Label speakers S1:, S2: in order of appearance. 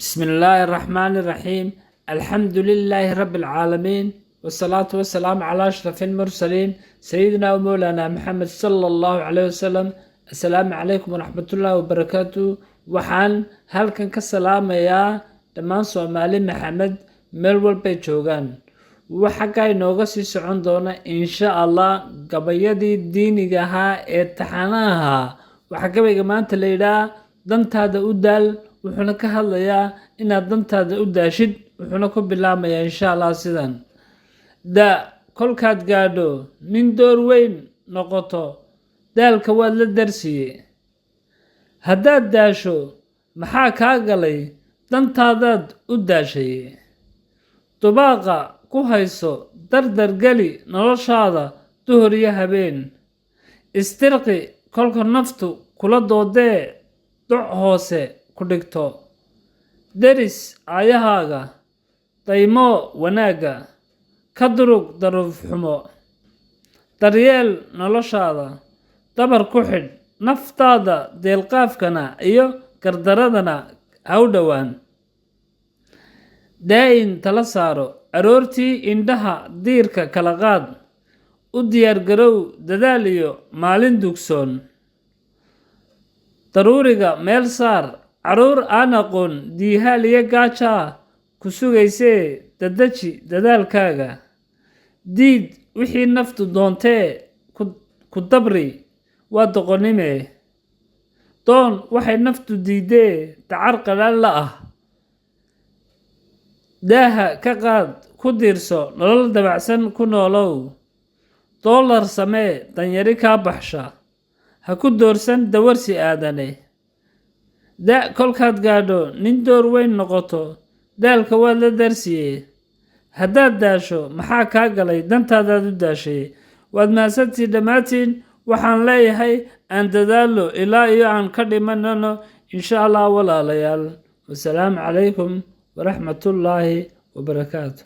S1: بسم الله الرحمن الرحيم. الحمد لله رب العالمين، والصلاة والسلام على أشرف المرسلين سيدنا ومولانا محمد صلى الله عليه وسلم. السلام عليكم ورحمة الله وبركاته. وحان هالكن كسلام يا دمان سومالي محمد ملول بيتشوغان وحكاي نوغسي سعون دونا إن شاء الله قبيدي دينيها اتحاناها وحكاي كمان تليدا دنتادا udal wuxuuna ka hadlayaa inaad dantaada u daashid wuxuuna ku bilaamayaa insha Allah sidan kolkaad gaadho nin door weyn noqoto daalka waad la darsiye haddaad daasho maxaa kaa galay dantaadaad u daashay dubaaqa ku hayso dardar gali noloshaada duhur iyo habeen istirqi kolka naftu kula doodee duc hoose ku dhigto deris aayahaaga daymo wanaaga ka durug daruuf xumo daryeel noloshaada dabar ku xidh naftaada deelqaafkana iyo gardaradana ha u dhowaan daayin tala saaro aroortii indhaha diirka kala qaad u diyaargarow dadaal iyo maalin dugsoon daruuriga meel saar caruur aan aqoon diihaal iyo gaaja ku sugaysee dadaji dadaalkaaga diid wixii naftu doontee ku dabri waa doqonime doon waxay naftu diidee dacar qadhaan la ah daaha ka qaad ku diirso nolol dabacsan ku noolow doolar samee danyari kaa baxsha ha ku doorsan dawarsi aadane kolkaad gaadho nin door weyn noqoto daalka waad la darsiye haddaad daasho maxaa kaa galay dantaadaad u daashay waad mahadsantiin dhammaatiin waxaan leeyahay aan dadaalo ilaa iyo aan ka dhimanano insha Allah walaalayaal wasalaamu calaykum waraxmatullaahi wabarakaatu.